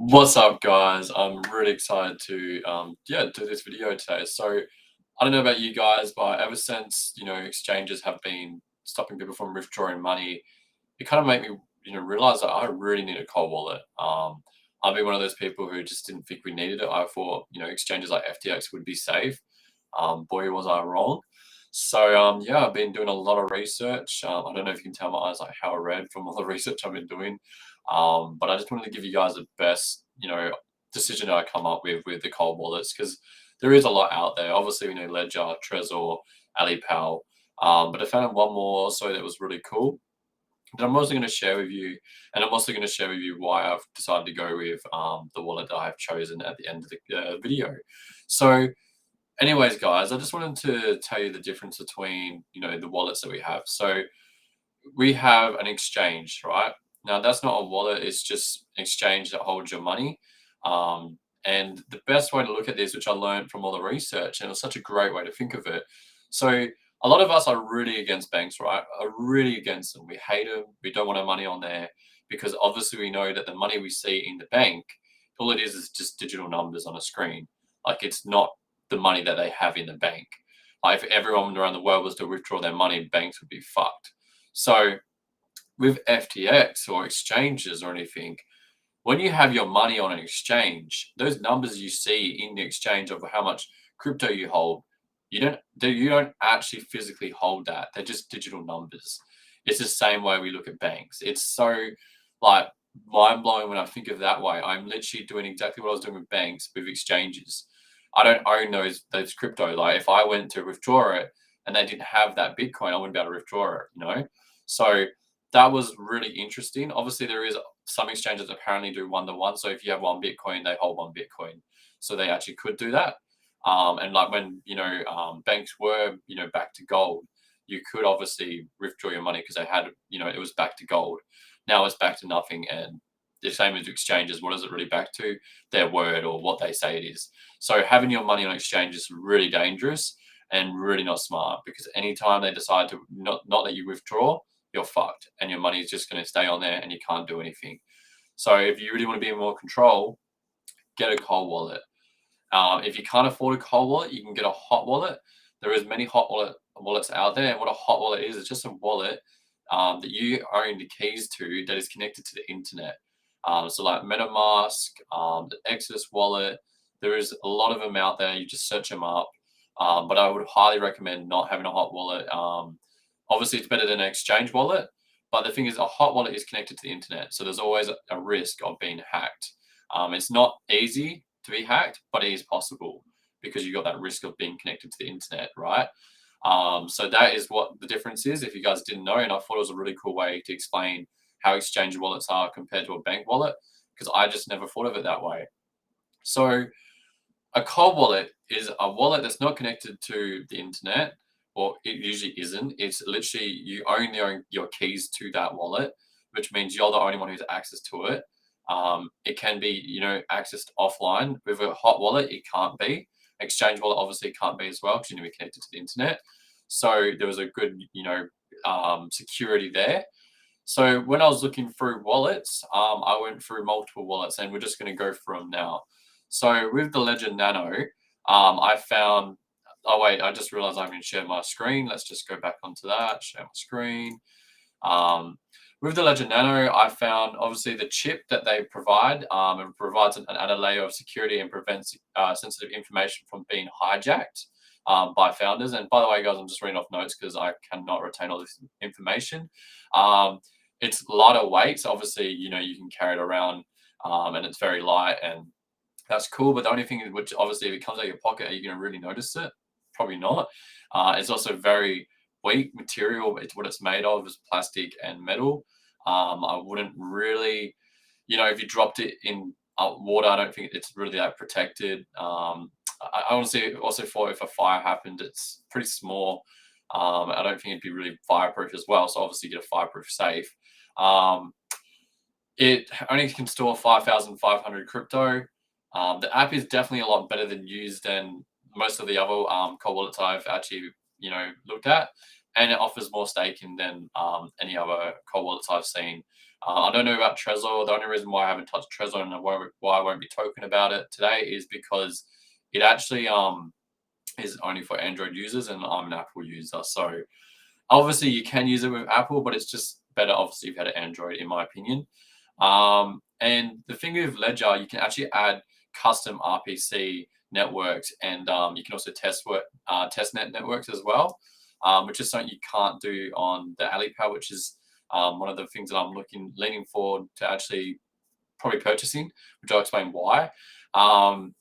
What's up, guys? I'm really excited to do this video today. So I don't know about you guys, but ever since exchanges have been stopping people from withdrawing money, it kind of made me realize that I really need a cold wallet. I've been one of those people who just didn't think we needed it. I thought exchanges like FTX would be safe. Boy, was I wrong. So yeah, I've been doing a lot of research. I don't know if you can tell my eyes like how red from all the research I've been doing. But I just wanted to give you guys the best decision I come up with the cold wallets because there is a lot out there. Obviously, Ledger, Trezor, Alipal. But I found one more also that was really cool that I'm also going to share with you, and I'm also going to share with you why I've decided to go with the wallet that I've chosen at the end of the video. So anyways, guys, I just wanted to tell you the difference between, the wallets that we have. So we have an exchange, right? Now that's not a wallet, it's just an exchange that holds your money. And the best way to look at this, which I learned from all the research, and it was such a great way to think of it. So a lot of us are really against banks, right? Are really against them. We hate them. We don't want our money on there because obviously we know that the money we see in the bank, all it is just digital numbers on a screen. Like it's not the money that they have in the bank. Like if everyone around the world was to withdraw their money, banks would be fucked. So with FTX or exchanges or anything, when you have your money on an exchange, those numbers you see in the exchange of how much crypto you hold, you don't actually physically hold that. They're just digital numbers. It's the same way we look at banks. It's so like mind blowing when I think of it that way. I'm literally doing exactly what I was doing with banks with exchanges. I don't own those crypto. Like if I went to withdraw it and they didn't have that Bitcoin, I wouldn't be able to withdraw it. So that was really interesting. Obviously, there is some exchanges apparently do one-to-one. So if you have one Bitcoin, they hold one Bitcoin. So they actually could do that. And like when banks were back to gold, you could obviously withdraw your money because they had it was back to gold. Now it's back to nothing, and the same as exchanges. What is it really back to? Their word or what they say it is. So having your money on exchange is really dangerous and really not smart because anytime they decide to not let you withdraw, you're fucked, and your money is just going to stay on there and you can't do anything. So if you really want to be in more control, get a cold wallet. If you can't afford a cold wallet, you can get a hot wallet. There is many wallets out there, and what a hot wallet is just a wallet that you own the keys to that is connected to the internet. So like MetaMask, the Exodus wallet, there is a lot of them out there. You just search them up. But I would highly recommend not having a hot wallet. Obviously, it's better than an exchange wallet, but the thing is, a hot wallet is connected to the internet, so there's always a risk of being hacked. It's not easy to be hacked, but it is possible because you got that risk of being connected to the internet, right? So that is what the difference is. If you guys didn't know, and I thought it was a really cool way to explain how exchange wallets are compared to a bank wallet, because I just never thought of it that way. So a cold wallet is a wallet that's not connected to the internet, or it usually isn't. It's literally you own your keys to that wallet, which means you're the only one who's access to it. It can be, accessed offline. With a hot wallet, it can't be. Exchange wallet obviously can't be as well because you need to be connected to the internet. So there was a good, security there. So when I was looking through wallets, I went through multiple wallets, and we're just going to go through them now. So with the Ledger Nano, I found. Oh wait, I just realized I haven't shared my screen. Let's just go back onto that. Share my screen. Um, with the Ledger Nano, I found obviously the chip that they provide. It provides an added layer of security and prevents sensitive information from being hijacked by founders. And by the way, guys, I'm just reading off notes because I cannot retain all this information. Um, it's lighter weight, so obviously you can carry it around, and it's very light, and that's cool. But the only thing which obviously if it comes out of your pocket, are you going to really notice it? Probably not. It's also very weak material. It's what it's made of is plastic and metal. I wouldn't really, if you dropped it in water, I don't think it's really that protected. I honestly also thought if a fire happened, it's pretty small. I don't think it'd be really fireproof as well. So obviously get a fireproof safe. Um, it only can store 5,500 crypto. The app is definitely a lot better than used than most of the other cold wallets I've actually looked at, and it offers more staking than any other cold wallets I've seen. I don't know about Trezor. The only reason why I haven't touched Trezor and why I won't be talking about it today is because it actually is only for Android users, and I'm an Apple user. So obviously you can use it with Apple, but it's just better obviously if you had an Android, in my opinion. And the thing with Ledger, you can actually add custom RPC networks, and you can also testnet networks as well, which is something you can't do on the Alipal, which is one of the things that I'm leaning forward to actually probably purchasing, which I'll explain why. Um,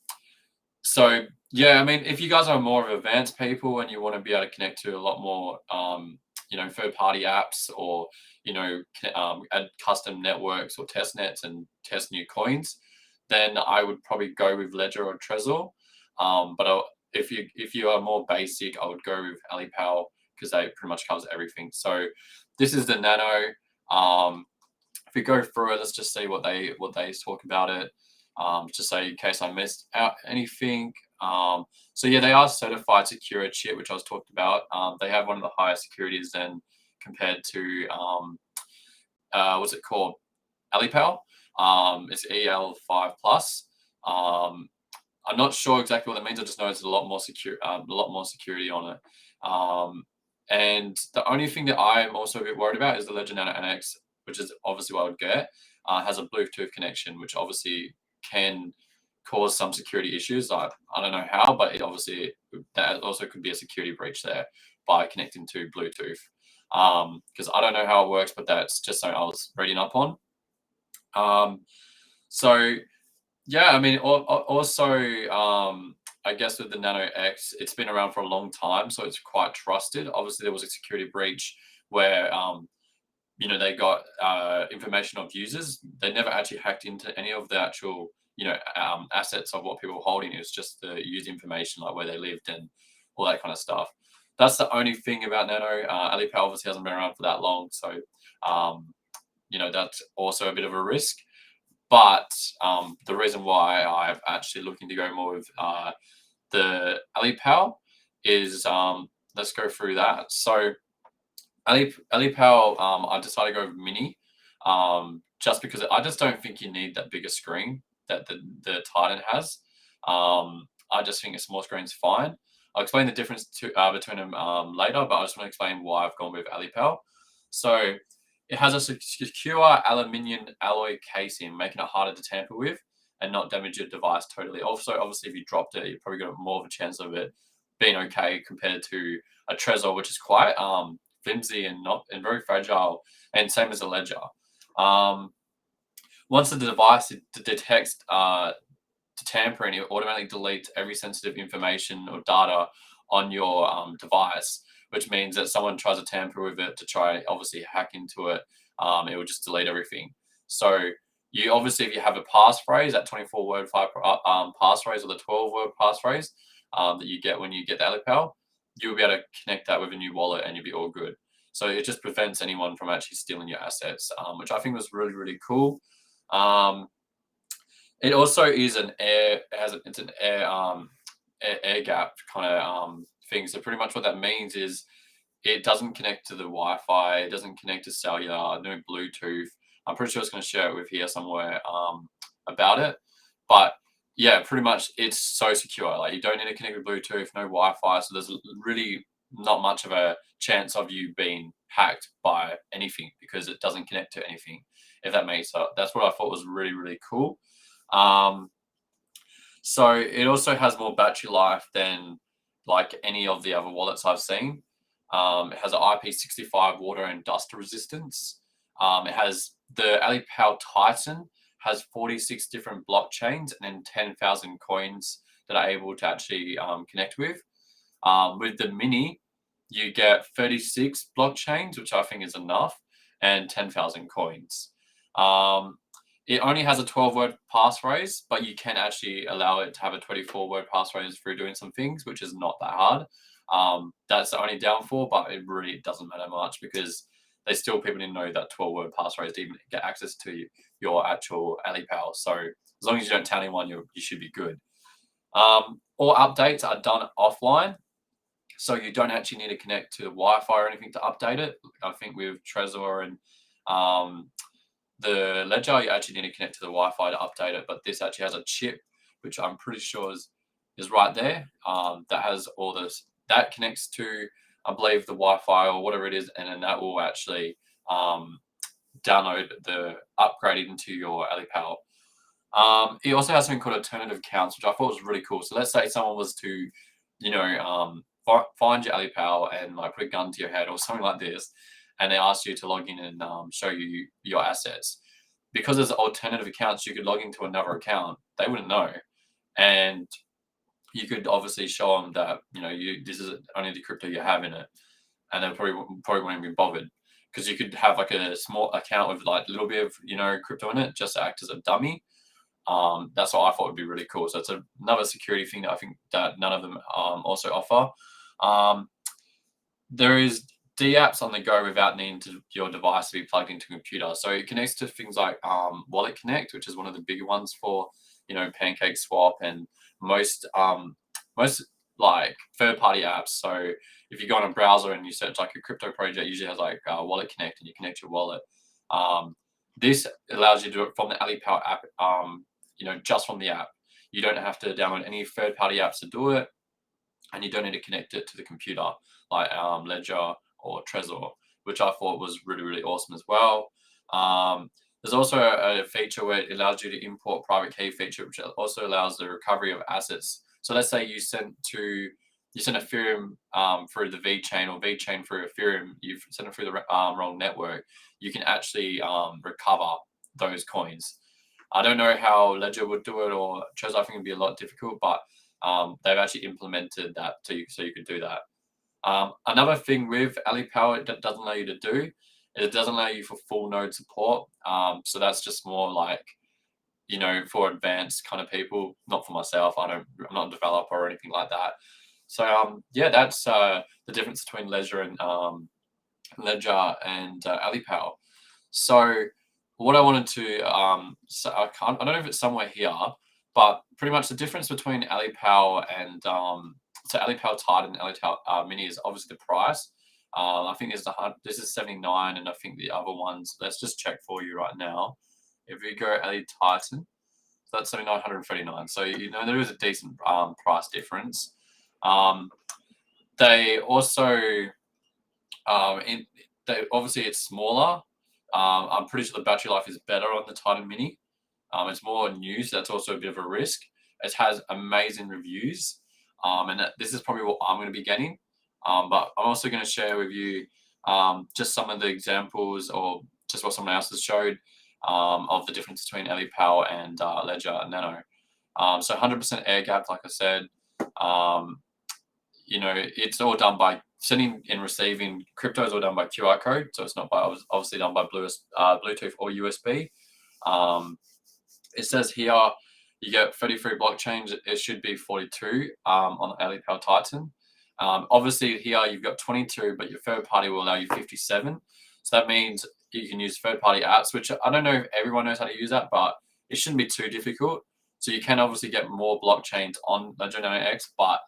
so yeah, I mean, if you guys are more of advanced people and you want to be able to connect to a lot more, third-party apps, or add custom networks or test nets and test new coins, then I would probably go with Ledger or Trezor. If you are more basic, I would go with Alipal because they pretty much covers everything. So this is the Nano. If we go through it, let's just see what they talk about it. Just say in case I missed out anything. So yeah, they are certified secure chip, which I was talked about. They have one of the highest securities than compared to what's it called? Alipal. It's EL5 plus. I'm not sure exactly what that means. I just know it's a lot more secure, a lot more security on it. And the only thing that I'm also a bit worried about is the Legend Nano NX, which is obviously what I would get. Has a Bluetooth connection, which obviously can cause some security issues. I don't know how, but it obviously that also could be a security breach there by connecting to Bluetooth. Because I don't know how it works, but that's just something I was reading up on. So yeah, I mean, also, I guess with the Nano X, it's been around for a long time, so it's quite trusted. Obviously, there was a security breach where, they got information of users. They never actually hacked into any of the actual, assets of what people were holding. It was just the user information, like where they lived and all that kind of stuff. That's the only thing about Nano. Alipay obviously hasn't been around for that long, so that's also a bit of a risk. But the reason why I'm actually looking to go more with the Alipal is, let's go through that. So Alipal, I decided to go with Mini, just because I just don't think you need that bigger screen that the Titan has. I just think a small screen is fine. I'll explain the difference between them later, but I just want to explain why I've gone with Alipal. So it has a secure aluminium alloy casing, making it harder to tamper with and not damage your device totally. Also, obviously, if you dropped it, you've probably got more of a chance of it being okay compared to a Trezor, which is quite flimsy and very fragile, and same as a Ledger. Once the device detects tampering, it automatically deletes every sensitive information or data on your device, which means that someone tries to tamper with it to try obviously hack into it, it will just delete everything. So you obviously, if you have a passphrase, that 24-word passphrase, or the 12-word passphrase that you get when you get the Alipal, you'll be able to connect that with a new wallet and you'll be all good. So it just prevents anyone from actually stealing your assets, which I think was really, really cool. It also is it's an air gap kind of thing. So pretty much what that means is it doesn't connect to the Wi-Fi, it doesn't connect to cellular, no Bluetooth. I'm pretty sure it's going to share it with here somewhere about it. But yeah, pretty much it's so secure. Like you don't need to connect with Bluetooth, no Wi-Fi. So there's really not much of a chance of you being hacked by anything because it doesn't connect to anything, if that makes sense. That's what I thought was really, really cool. So it also has more battery life than like any of the other wallets I've seen. It has an IP65 water and dust resistance. It has the Alipal Titan has 46 different blockchains and then 10,000 coins that are able to actually connect with. With the Mini, you get 36 blockchains, which I think is enough, and 10,000 coins. It only has a 12-word passphrase, but you can actually allow it to have a 24-word passphrase through doing some things, which is not that hard. That's the only downfall, but it really doesn't matter much because there's still people didn't know that 12-word passphrase to even get access to your actual Alipal. So as long as you don't tell anyone, you should be good. All updates are done offline, so you don't actually need to connect to Wi-Fi or anything to update it. I think with Trezor and The Ledger, you actually need to connect to the Wi-Fi to update it, but this actually has a chip, which I'm pretty sure is right there. That has all this. That connects to, I believe, the Wi-Fi or whatever it is, and then that will actually um, download the upgrade into your AliPal. It also has something called alternative accounts, which I thought was really cool. So let's say someone was to, find your AliPal and like put a gun to your head or something like this, and they ask you to log in and show you your assets. Because there's alternative accounts, you could log into another account. They wouldn't know, and you could obviously show them that this is only the crypto you have in it, and they probably won't be bothered because you could have like a small account with like a little bit of crypto in it just to act as a dummy. That's what I thought would be really cool. So it's another security thing that I think that none of them also offer. Um, there is D apps on the go without needing your device to be plugged into a computer. So it connects to things like Wallet Connect, which is one of the bigger ones for Pancake Swap and most like third party apps. So if you go on a browser and you search like a crypto project, it usually has like Wallet Connect and you connect your wallet. This allows you to do it from the AliPal app, just from the app. You don't have to download any third party apps to do it, and you don't need to connect it to the computer like Ledger or Trezor, which I thought was really, really awesome as well. There's also a feature where it allows you to import private key feature, which also allows the recovery of assets. So let's say you sent Ethereum through the V chain or V chain through Ethereum, you've sent it through the wrong network. You can actually recover those coins. I don't know how Ledger would do it or Trezor. I think it'd be a lot difficult, but they've actually implemented that so you could do that. Another thing with AliPal it doesn't allow you to do is it doesn't allow you for full node support. So that's just more like for advanced kind of people, not for myself. I'm not a developer or anything like that. So yeah, that's the difference between Ledger and AliPal. So what I wanted to I don't know if it's somewhere here, but pretty much the difference between AliPal and so AliPal Titan and AliPal Mini is obviously the price. I think this is 79, and I think the other ones. Let's just check for you right now. If we go Ali Titan, so that's 7,939. So there is a decent price difference. They also obviously it's smaller. I'm pretty sure the battery life is better on the Titan Mini. It's more new, so that's also a bit of a risk. It has amazing reviews, and this is probably what I'm going to be getting. But I'm also going to share with you just some of the examples or just what someone else has showed of the difference between AliPal and Ledger Nano. So 100% air gap, like I said. It's all done by sending and receiving crypto is all done by QR code, so it's not obviously done by Bluetooth or USB. It says here you get 33 blockchains. It should be 42 on the AliPal Titan. Obviously here you've got 22, but your third party will allow you 57. So that means you can use third party apps, which I don't know if everyone knows how to use that, but it shouldn't be too difficult. So you can obviously get more blockchains on Ledger Nano X, but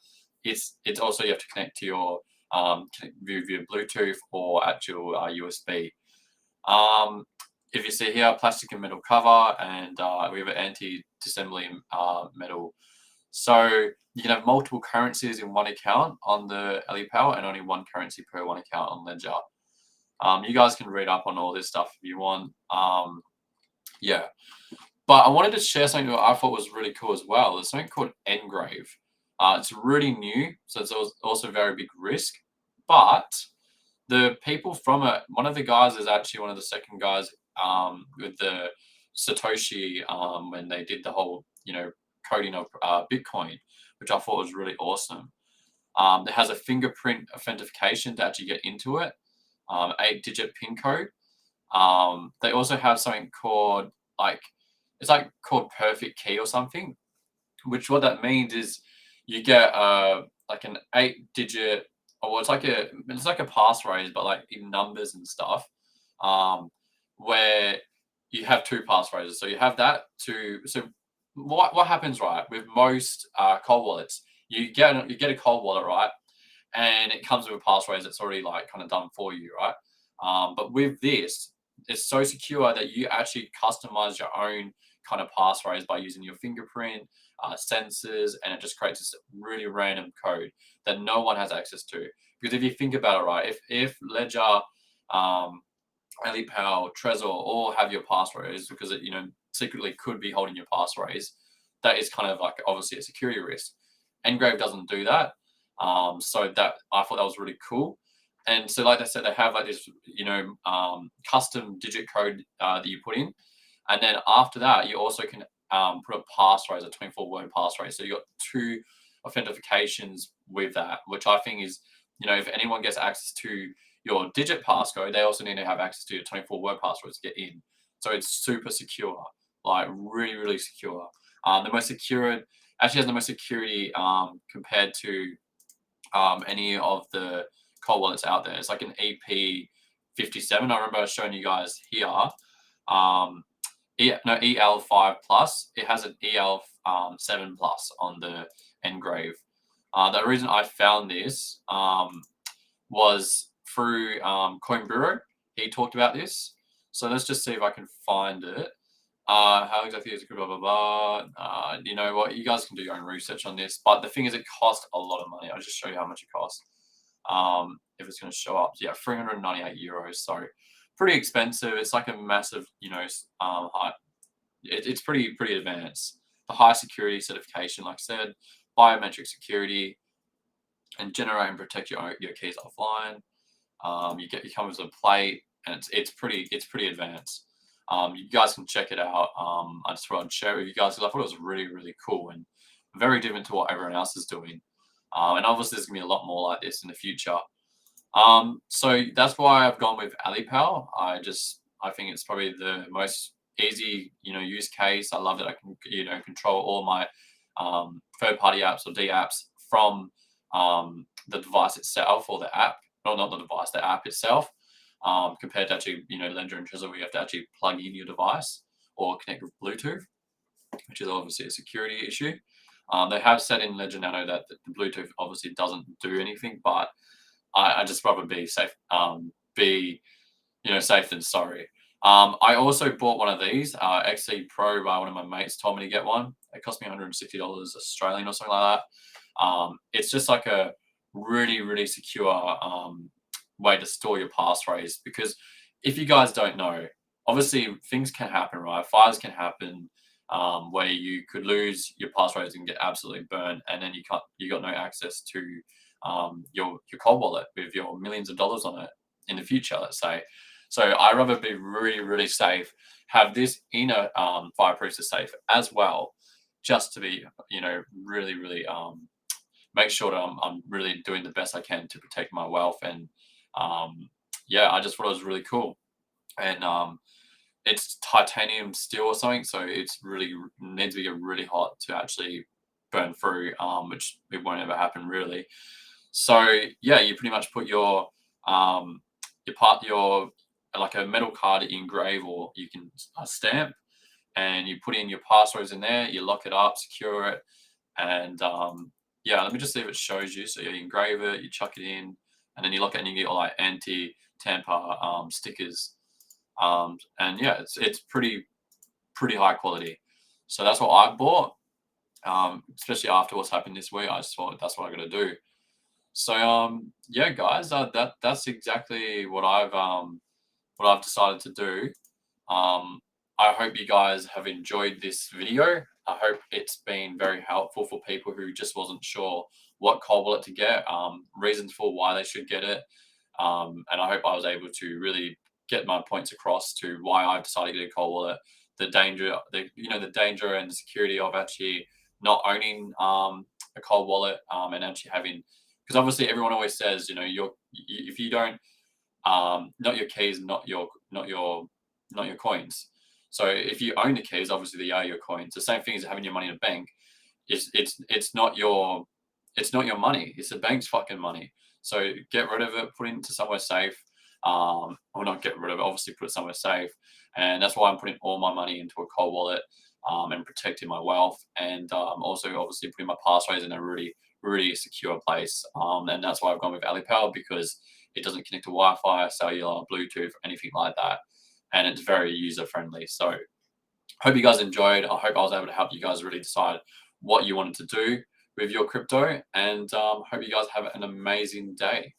it's also you have to connect to your via Bluetooth or actual USB. If you see here, plastic and metal cover, and we have an anti-dissembly metal. So you can have multiple currencies in one account on the AliPal and only one currency per one account on Ledger. You guys can read up on all this stuff if you want. Yeah. But I wanted to share something that I thought was really cool as well. There's something called Engrave. It's really new, so it's also a very big risk. But the people from it, one of the guys is actually one of the second guys with the Satoshi when they did the whole, coding of Bitcoin, which I thought was really awesome. It has a fingerprint authentication to actually get into it, 8-digit PIN code. They also have something called it's called perfect key or something, which what that means is you get like an 8-digit, or it's like a passphrase, but like in numbers and stuff, where you have two passphrases. So you have that so what happens, right, with most cold wallets, you get a cold wallet, right, and it comes with a passphrase that's already like kind of done for you, right? But with this, it's so secure that you actually customize your own kind of passphrase by using your fingerprint, sensors, and it just creates this really random code that no one has access to. Because if you think about it, right, if Ledger, um, AliPal, Trezor all have your passphrase because it, secretly could be holding your passphrase, that is kind of like obviously a security risk. Engrave doesn't do that. So that I thought that was really cool. And so, like I said, they have like this, custom digit code that you put in, and then after that, you also can put a passphrase, a 24-word passphrase. So you got two authentications with that, which I think is, if anyone gets access to your digit passcode, they also need to have access to your 24-word password to get in. So it's super secure, like really, really secure. The most secure, actually has the most security compared to any of the cold wallets out there. It's like an EP57. I remember I was showing you guys here. Um, EL5 plus. It has an EL 7 plus on the Engrave. The reason I found this was through Coin Bureau. He talked about this. So let's just see if I can find it. How exactly is it? Blah blah blah. You know what? You guys can do your own research on this. But the thing is, it costs a lot of money. I'll just show you how much it costs. If it's going to show up, yeah, 398 euros. So pretty expensive. It's like a massive, high. It's pretty advanced. The high security certification, like I said, biometric security, and generate and protect your keys offline. You come with a plate, and it's pretty advanced. You guys can check it out. I just thought I'd share it with you guys because I thought it was really really cool and very different to what everyone else is doing. And obviously, there's gonna be a lot more like this in the future. So that's why I've gone with AliPal. I think it's probably the most easy use case. I love that I can control all my third party apps or D apps from the device itself or the app. No, not the device, the app itself. Compared to actually Ledger and Trezor, where you have to actually plug in your device or connect with Bluetooth, which is obviously a security issue. They have said in Ledger Nano that the Bluetooth obviously doesn't do anything, but I just rather be safe, be safe than sorry. I also bought one of these XC Pro by one of my mates. Told me to get one. It cost me $160 Australian or something like that. It's just like a really really secure way to store your passphrase, because if you guys don't know, obviously things can happen, right? Fires can happen. Where you could lose your passphrase and get absolutely burned, and then you got no access to your cold wallet with your millions of dollars on it in the future, let's say. So I'd rather be really, really safe, have this in a fireproof safe as well, just to be, really, really make sure that I'm really doing the best I can to protect my wealth. And yeah, I just thought it was really cool. And it's titanium steel or something, so it's really needs to be really hot to actually burn through, which it won't ever happen really. So yeah, you pretty much put your like a metal card engrave, or you can stamp, and you put in your passwords in there. You lock it up, secure it, and yeah, let me just see if it shows you. So you engrave it, you chuck it in, and then you lock it, and you get all like anti-tamper stickers. And yeah, it's pretty high quality. So that's what I bought. Especially after what's happened this week, I just thought that's what I got to do. So yeah, guys, that's exactly what I've decided to do. I hope you guys have enjoyed this video. I hope it's been very helpful for people who just wasn't sure what cold wallet to get, reasons for why they should get it, and I hope I was able to really get my points across to why I've decided to get a cold wallet, the danger, the danger and the security of actually not owning a cold wallet, and actually having, because obviously everyone always says, if you don't, not your keys, not your coins. So if you own the keys, obviously they are your coins. The same thing as having your money in a bank. It's not your money. It's the bank's fucking money. So get rid of it, put it into somewhere safe. Or not get rid of it, obviously put it somewhere safe. And that's why I'm putting all my money into a cold wallet, and protecting my wealth, and also obviously putting my passwords in a really, really secure place. And that's why I've gone with AliPal, because it doesn't connect to Wi-Fi, cellular, Bluetooth, anything like that. and it's very user friendly. So hope you guys enjoyed. I hope I was able to help you guys really decide what you wanted to do with your crypto, and hope you guys have an amazing day.